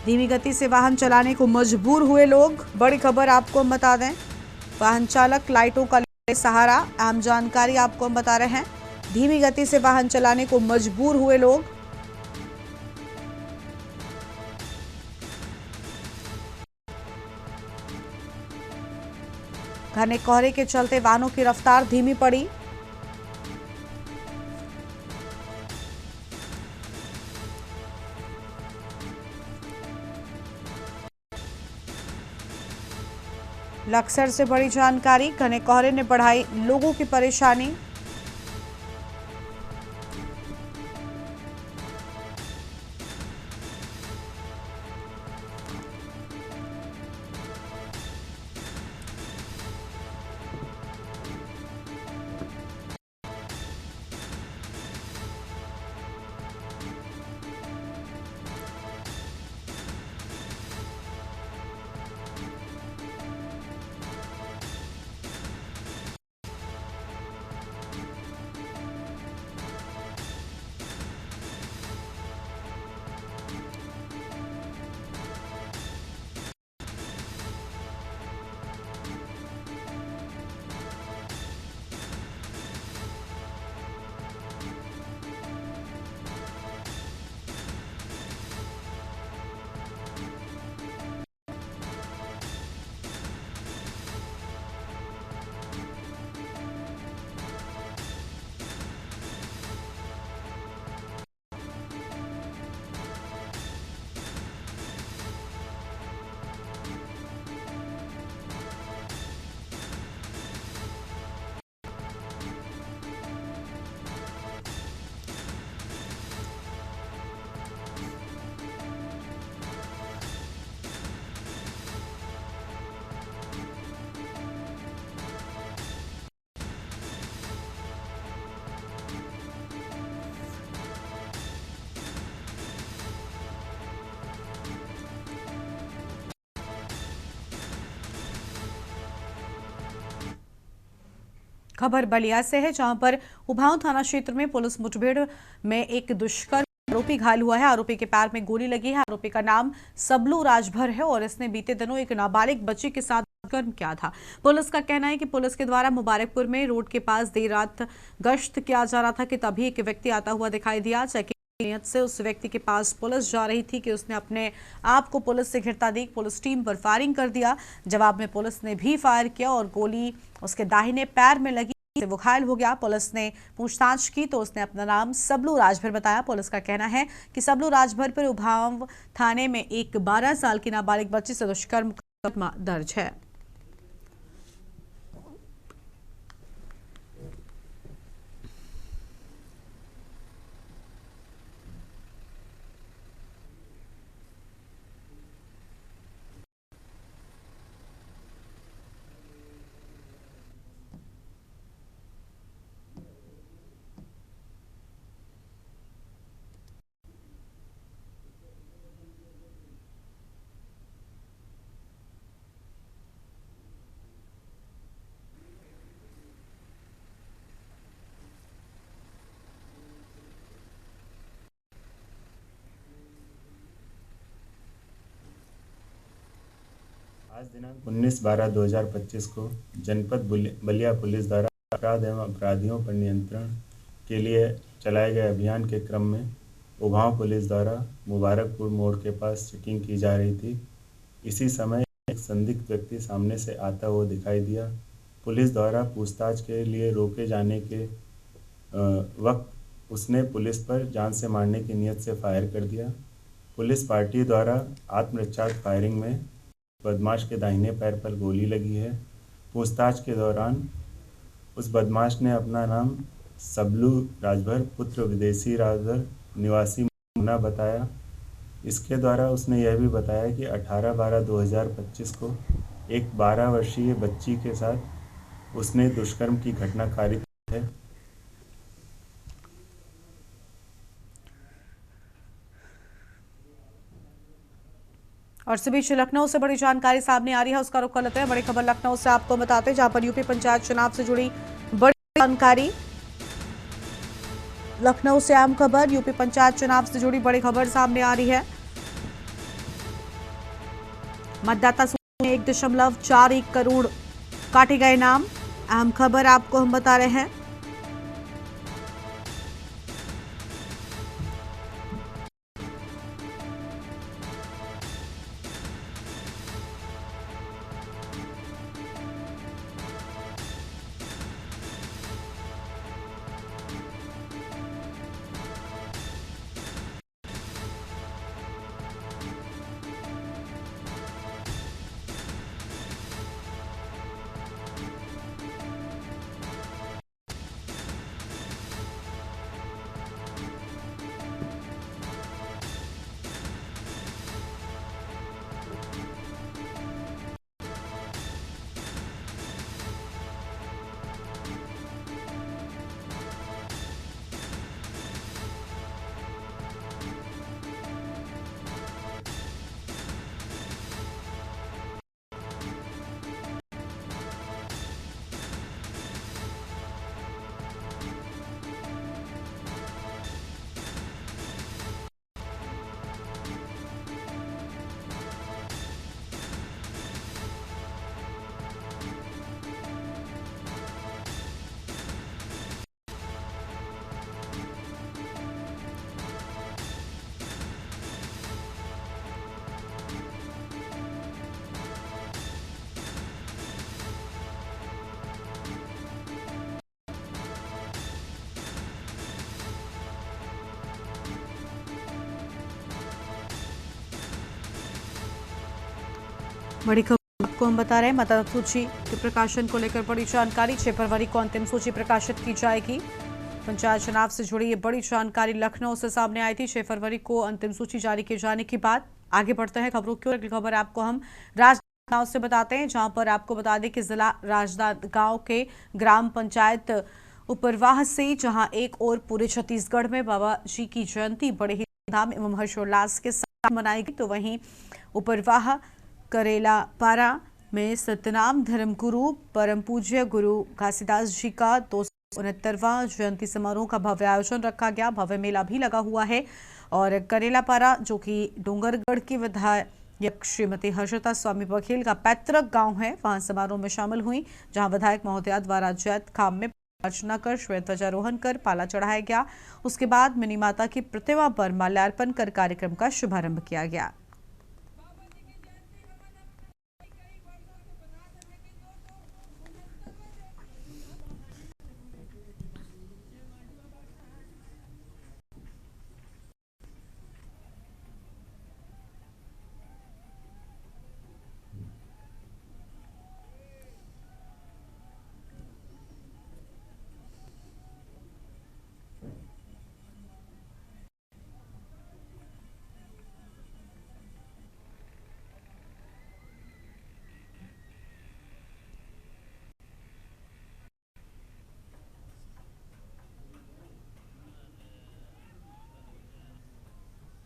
धीमी गति से वाहन चलाने को मजबूर हुए लोग। बड़ी खबर आपको हम बता दें, वाहन चालक लाइटों का ले सहारा। अहम जानकारी आपको हम बता रहे हैं। धीमी गति से वाहन चलाने को मजबूर हुए लोग। घने कोहरे के चलते वाहनों की रफ्तार धीमी पड़ी। लक्सर से बड़ी जानकारी। घने कोहरे ने बढ़ाई लोगों की परेशानी। खबर बलिया से है, जहां पर उभाऊ थाना क्षेत्र में पुलिस मुठभेड़ में एक दुष्कर्म आरोपी घायल हुआ है। आरोपी के पैर में गोली लगी है। आरोपी का नाम सबलू राजभर है और इसने बीते दिनों एक नाबालिग बच्ची के साथ दुष्कर्म किया था। पुलिस का कहना है कि पुलिस के द्वारा मुबारकपुर में रोड के पास देर रात गश्त किया जा रहा था कि तभी एक व्यक्ति आता हुआ दिखाई दिया। चेकिंग नियत से उस व्यक्ति के पास पुलिस जा रही थी कि उसने अपने आप को पुलिस से घिरता देख पुलिस टीम पर फायरिंग कर दिया। जवाब में पुलिस ने भी फायर किया और गोली उसके दाहिने पैर में लगी, वो घायल हो गया। पुलिस ने पूछताछ की तो उसने अपना नाम सबलू राजभर बताया। पुलिस का कहना है कि सबलू राजभर पर उभाऊ थाने में एक 12 साल की नाबालिग बच्ची से दुष्कर्म का मुकदमा दर्ज है। आज दिनांक 19/12/2025 को जनपद बलिया पुलिस द्वारा अपराध एवं अपराधियों पर नियंत्रण के लिए चलाए गए अभियान के क्रम में उभाऊ पुलिस द्वारा मुबारकपुर मोड़ के पास चेकिंग की जा रही थी। इसी समय एक संदिग्ध व्यक्ति सामने से आता हुआ दिखाई दिया। पुलिस द्वारा पूछताछ के लिए रोके जाने के वक्त उसने पुलिस पर जान से मारने की नीयत से फायर कर दिया। पुलिस पार्टी द्वारा आत्मरक्षा फायरिंग में बदमाश के दाहिने पैर पर गोली लगी है। पूछताछ के दौरान उस बदमाश ने अपना नाम सबलू राजभर पुत्र विदेशी राजभर निवासी मुन्ना बताया। इसके द्वारा उसने यह भी बताया कि 18/12/2025 को एक 12 वर्षीय बच्ची के साथ उसने दुष्कर्म की घटना कारित की है। और इस बीच लखनऊ से बड़ी जानकारी सामने आ रही है, उसका रुख कर लेते हैं। बड़ी खबर लखनऊ से आपको बताते हैं, जहां पर यूपी पंचायत चुनाव से जुड़ी बड़ी जानकारी। लखनऊ से अहम खबर, यूपी पंचायत चुनाव से जुड़ी बड़ी खबर सामने आ रही है। मतदाता सूची में 1.41 करोड़ काटे गए नाम। अहम खबर आपको हम बता रहे हैं। बड़ी खबर आपको हम बता रहे हैं। मतदाता सूची के प्रकाशन को लेकर बड़ी जानकारी। 6 फरवरी को अंतिम सूची प्रकाशित की जाएगी। पंचायत चुनाव से जुड़ी ये बड़ी जानकारी लखनऊ से सामने आई थी। 6 फरवरी को अंतिम सूची जारी किए जाने के बाद आगे बढ़ते हैं खबरों की ओर। अगली खबर आपको हम राजनांदगांव से बताते हैं, जहां पर आपको बता दें कि जिला राजनांदगांव के ग्राम पंचायत उपरवाह से जहां एक और पूरे छत्तीसगढ़ में बाबा जी की जयंती बड़े ही धूमधाम एवं हर्षोल्लास के साथ मनाई गई, तो वहीं उपरवाह, करेला पारा, में सतनाम धर्मगुरु परम पूज्य गुरु घासीदास जी का 269वां जयंती समारोह का भव्य आयोजन रखा गया। भव्य मेला भी लगा हुआ है और करेलापारा जो कि डूंगरगढ़ की विधायक श्रीमती हर्षिता स्वामी बघेल का पैतृक गांव है, वहां समारोह में शामिल हुई, जहां विधायक महोदया द्वारा जैत खाम में अर्चना कर श्वेत ध्वजारोहण कर पाला चढ़ाया गया। उसके बाद मिनी माता की प्रतिमा पर माल्यार्पण कर कार्यक्रम का शुभारंभ किया गया।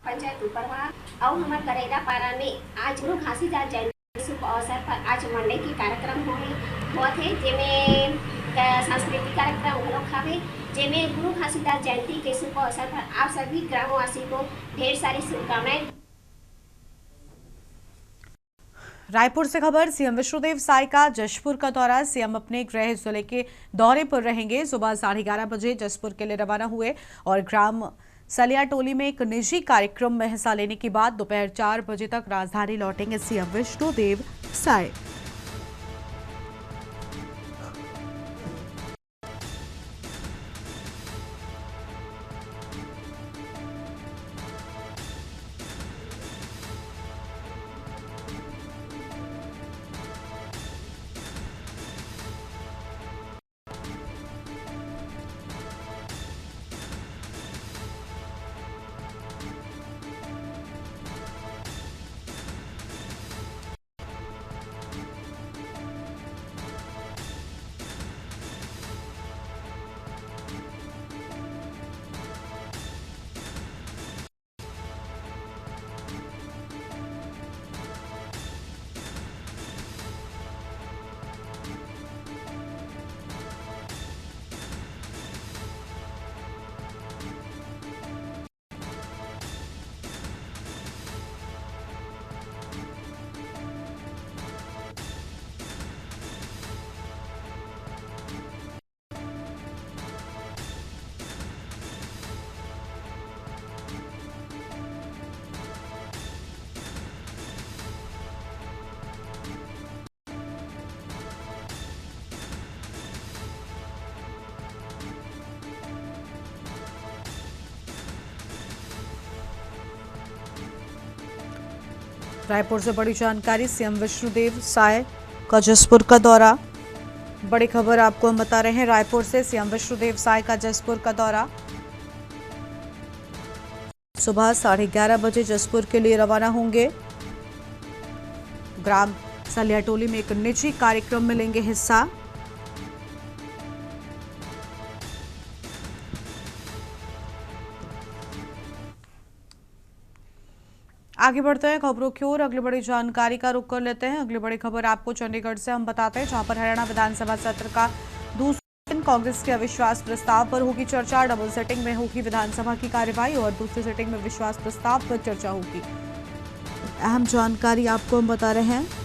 पंचायत उपरवा और हमारे करेलापारा में आज गुरु घासीदास जयंती शुभ अवसर पर आज मंडे के कार्यक्रम हुए थे, जिसमें सांस्कृतिक कार्यक्रम लोग खावे, जिसमें गुरु घासीदास जयंती के शुभ अवसर पर आप सभी ग्रामवासी को ढेर सारी शुभकामनाएं। रायपुर से खबर, सीएम विष्णुदेव साय का जशपुर का दौरा। सीएम अपने गृह जिले के दौरे पर रहेंगे। सुबह 11:30 बजे जशपुर के लिए रवाना हुए और ग्राम सलियाटोली में एक निजी कार्यक्रम में हिस्सा लेने के बाद दोपहर 4 बजे तक राजधानी लौटेंगे सीएम विष्णुदेव साय। रायपुर से बड़ी जानकारी, सीएम विष्णुदेव साय का जसपुर का दौरा। बड़ी खबर आपको हम बता रहे हैं रायपुर से, सीएम विष्णुदेव साय का जसपुर का दौरा। सुबह 11:30 बजे जसपुर के लिए रवाना होंगे। ग्राम सलियाटोली में एक निजी कार्यक्रम में लेंगे हिस्सा। आगे बढ़ते हैं खबरों की ओर। अगली बड़ी जानकारी का रुख कर लेते हैं। अगली बड़ी खबर आपको चंडीगढ़ से हम बताते हैं, जहां पर हरियाणा विधानसभा सत्र का दूसरे दिन कांग्रेस के अविश्वास प्रस्ताव पर होगी चर्चा। डबल सेटिंग में होगी विधानसभा की कार्यवाही और दूसरी सेटिंग में विश्वास प्रस्ताव पर चर्चा होगी। अहम जानकारी आपको हम बता रहे हैं।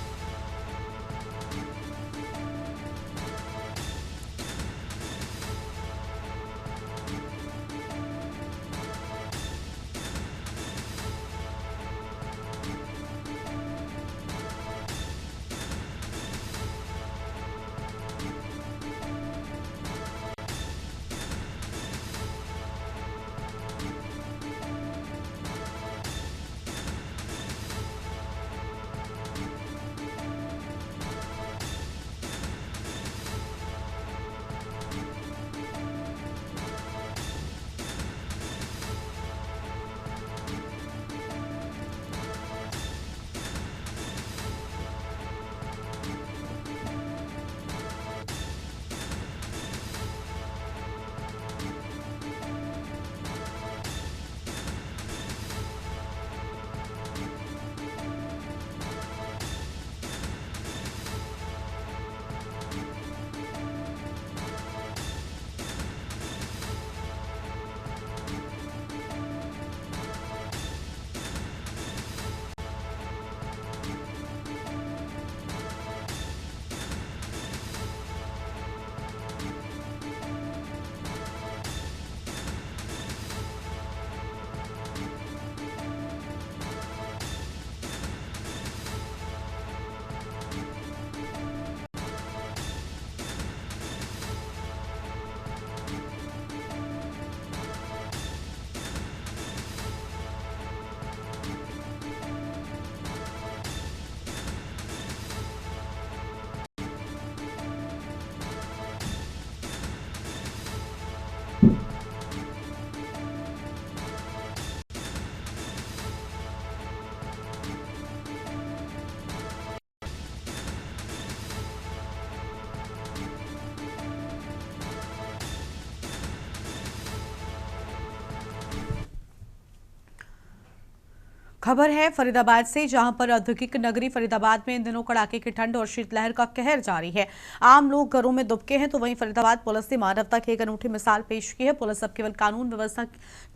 खबर है फरीदाबाद से, जहां पर औद्योगिक नगरी फरीदाबाद में इन दिनों कड़ाके की ठंड और शीतलहर का कहर जारी है। आम लोग घरों में दुबके हैं, तो वहीं फरीदाबाद पुलिस ने मानवता की एक अनूठी मिसाल पेश की है। पुलिस अब केवल कानून व्यवस्था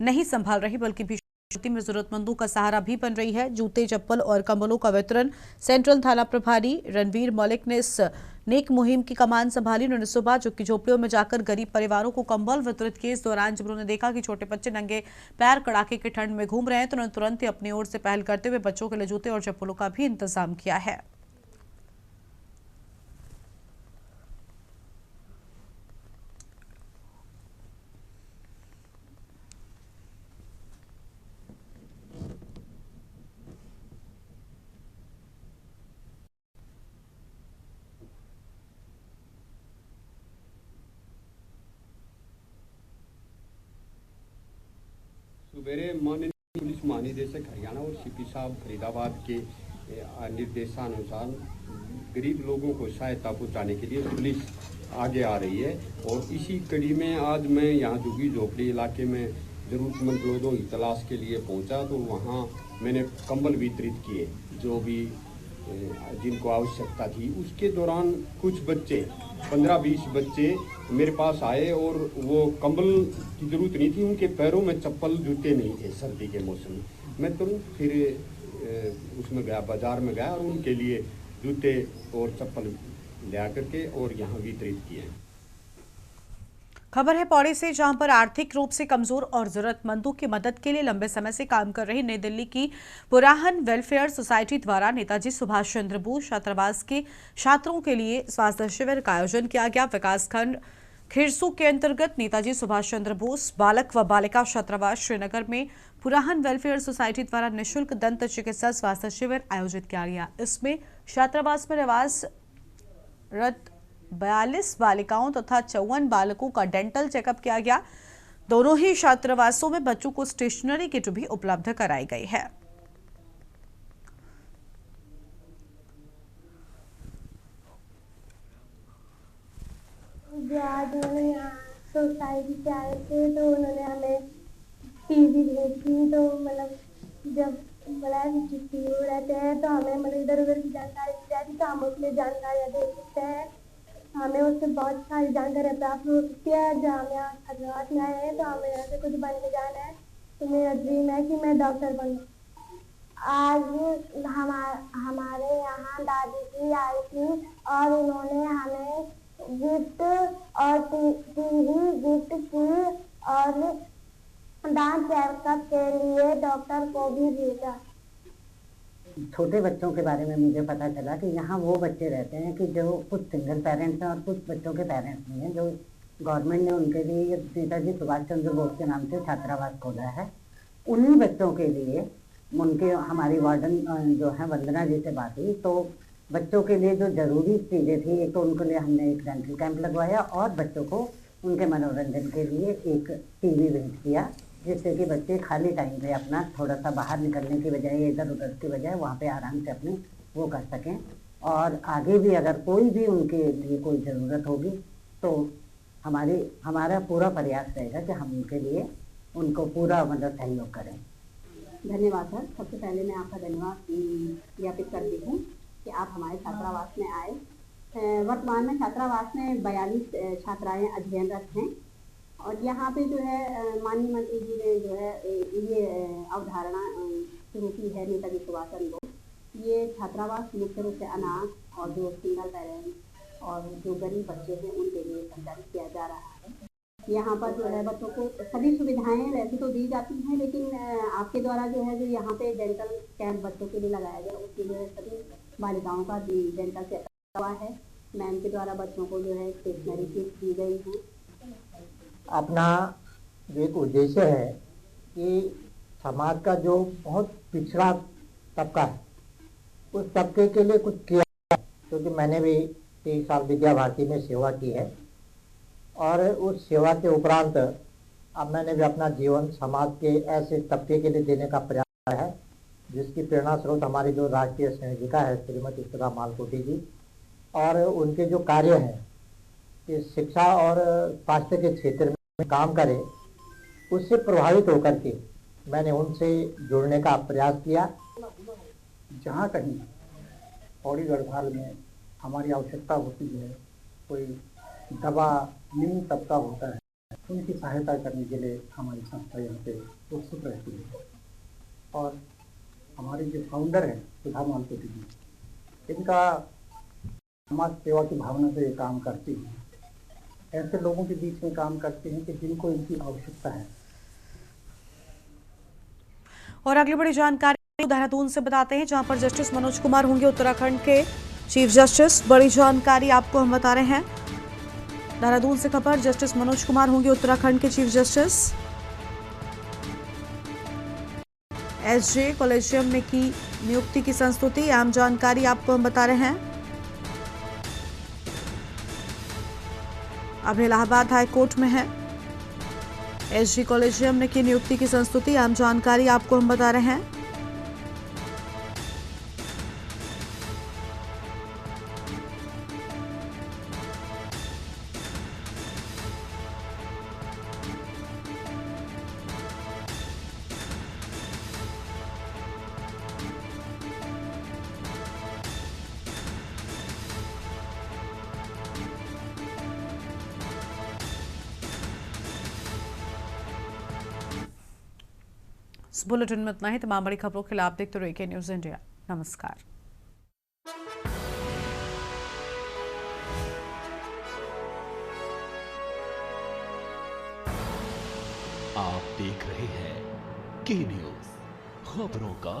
नहीं संभाल रही, बल्कि भीषण में जरूरतमंदों का सहारा भी बन रही है। जूते, चप्पल और कंबलों का वितरण सेंट्रल थाना प्रभारी रणवीर मौलिक ने इस नेक मुहिम की कमान संभाली। उन्होंने सुबह झुग्गी झोपड़ियों में जाकर गरीब परिवारों को कंबल वितरित किए। इस दौरान जब उन्होंने देखा कि छोटे बच्चे नंगे पैर कड़ाके की ठंड में घूम रहे हैं, तो उन्होंने तुरंत ही अपनी ओर से पहल करते हुए बच्चों के लिए जूते और चप्पलों का भी इंतजाम किया है। सुबेरे माननीय पुलिस महानिदेशक हरियाणा और सीपी साहब फरीदाबाद के निर्देशानुसार गरीब लोगों को सहायता पहुंचाने के लिए पुलिस आगे आ रही है। और इसी कड़ी में आज मैं यहाँ झुग्गी झोपड़ी इलाके में ज़रूरतमंद लोगों की तलाश के लिए पहुँचा, तो वहाँ मैंने कंबल वितरित किए जो भी जिनको आवश्यकता थी। उसके दौरान कुछ बच्चे 15-20 बच्चे मेरे पास आए और वो कंबल की ज़रूरत नहीं थी, उनके पैरों में चप्पल जूते नहीं थे सर्दी के मौसम में। मैं तुरंत फिर उसमें गया, बाज़ार में गया और उनके लिए जूते और चप्पल ले आकर के और यहाँ वितरित किए। खबर है पौड़ी से, जहां पर आर्थिक रूप से कमजोर और जरूरतमंदों की मदद के लिए लंबे समय से काम कर रही नई दिल्ली की पुराहन वेलफेयर सोसाइटी द्वारा नेताजी सुभाष चंद्र बोस छात्रावास के छात्रों के लिए स्वास्थ्य शिविर का आयोजन किया गया। विकासखंड खिरसू के अंतर्गत नेताजी सुभाष चंद्र बोस बालक व बालिका छात्रावास श्रीनगर में पुराहन वेलफेयर सोसाइटी द्वारा निःशुल्क दंत चिकित्सा स्वास्थ्य शिविर आयोजित किया गया। इसमें छात्रावास में निवासरत 42 बालिकाओं तथा 54 बालकों का डेंटल चेकअप किया गया। दोनों ही छात्रावासों में बच्चों को स्टेशनरी किट भी उपलब्ध कराई गई है। आज उन्होंने यहाँ सोसाइटी से आए थे, तो उन्होंने हमें टीवी भेजी। तो मतलब जब बोला छुट्टी हो रहते हैं तो हमें मतलब इधर उधर की जानकारी मिल जाती, तो हम उसमें जानकारियाँ दे सकते हैं। हमें उससे बहुत सारी जानकारी प्राप्त हो सकती है। जब हम यहाँ छात्रावास में आए हैं तो हमें यहाँ से कुछ बन के जाना है, तो मेरा ड्रीम है कि मैं डॉक्टर बनूँ। आज हमारे यहाँ दादी जी आई थी और उन्होंने हमें गिफ्ट और टीवी गिफ्ट की और दांत चेकअप के लिए डॉक्टर को भी भेजा। छोटे बच्चों के बारे में मुझे पता चला कि यहाँ वो बच्चे रहते हैं कि जो कुछ सिंगल पेरेंट्स हैं और कुछ बच्चों के पेरेंट्स नहीं हैं, जो गवर्नमेंट ने उनके लिए नेताजी सुभाष चंद्र बोस के नाम से छात्रावास खोला है। उन्हीं बच्चों के लिए उनके हमारी वार्डन जो है वंदना जी से बात हुई, तो बच्चों के लिए जो ज़रूरी चीज़ें थी, एक तो उनके लिए हमने एक डेंटल कैंप लगवाया और बच्चों को उनके मनोरंजन के लिए एक टीवी भेंट किया, जिससे कि बच्चे खाली टाइम पे अपना थोड़ा सा बाहर निकलने की बजाय, इधर उधर की बजाय वहाँ पे आराम से अपने वो कर सकें। और आगे भी अगर कोई भी उनके लिए कोई ज़रूरत होगी तो हमारा पूरा प्रयास रहेगा कि हम उनके लिए उनको पूरा मतलब सहयोग करें। धन्यवाद सर। सबसे पहले मैं आपका धन्यवाद ज्ञापित करती हूँ कि आप हमारे छात्रावास में आए। वर्तमान में छात्रावास में 42 छात्राएँ अध्ययनरत हैं और यहाँ पे जो है माननीय मंत्री जी ने जो है ये अवधारणा शुरू की है नेताजी सुभाष चंद्र बोस। ये छात्रावास मुख्य रूप से अनाथ और जो सिंगल पेरेंट्स और जो गरीब बच्चे हैं उनके लिए संचालित किया जा रहा है। यहाँ पर जो है बच्चों को सभी सुविधाएं वैसे तो दी जाती हैं, लेकिन आपके द्वारा जो है जो यहाँ पे डेंटल कैंप बच्चों के लिए लगाया गया, उसके लिए सभी बालिकाओं का डेंटल चेकअप हुआ है। मैम के द्वारा बच्चों को जो है स्टेशनरी किट दी गई है। अपना जो एक उद्देश्य है कि समाज का जो बहुत पिछड़ा तबका है उस तबके के लिए कुछ किया, क्योंकि मैंने भी 30 साल विद्या भारती में सेवा की है और उस सेवा के उपरांत अब मैंने भी अपना जीवन समाज के ऐसे तबके के लिए देने का प्रयास किया है, जिसकी प्रेरणा स्रोत हमारी जो राष्ट्रीय संयोजिका है श्रीमती सुधा मालकोटी जी, और उनके जो कार्य हैं कि शिक्षा और स्वास्थ्य के क्षेत्र में काम करें, उससे प्रभावित होकर के मैंने उनसे जुड़ने का प्रयास किया। जहाँ कहीं पौड़ी गढ़वाल में हमारी आवश्यकता होती है, कोई दवा निम्न तबका होता है, उनकी सहायता करने के लिए हमारी संस्था यहाँ पे उत्सुक रहती है। और हमारे जो फाउंडर हैं सुधा मालकोटी जी, इनका समाज सेवा की भावना से ये काम करती हैं। ऐसे लोगों के बीच में काम करते हैं कि जिनको इनकी आवश्यकता है। और अगली बड़ी जानकारी देहरादून से बताते हैं, जहां पर जस्टिस मनोज कुमार होंगे उत्तराखंड के चीफ जस्टिस। बड़ी जानकारी आपको हम बता रहे हैं देहरादून से खबर, जस्टिस मनोज कुमार होंगे उत्तराखंड के चीफ जस्टिस। एसजे कॉलेजियम ने की नियुक्ति की संस्तुति, अहम जानकारी आपको हम बता रहे हैं। अब इलाहाबाद हाई कोर्ट में है। एसजी कॉलेजियम ने की नियुक्ति की संस्तुति, अहम जानकारी आपको हम बता रहे हैं। इस बुलेटिन में इतना ही। तमाम बड़ी खबरों के लिए आप देखते रहिए न्यूज़ इंडिया। नमस्कार। आप देख रहे हैं के न्यूज़, खबरों का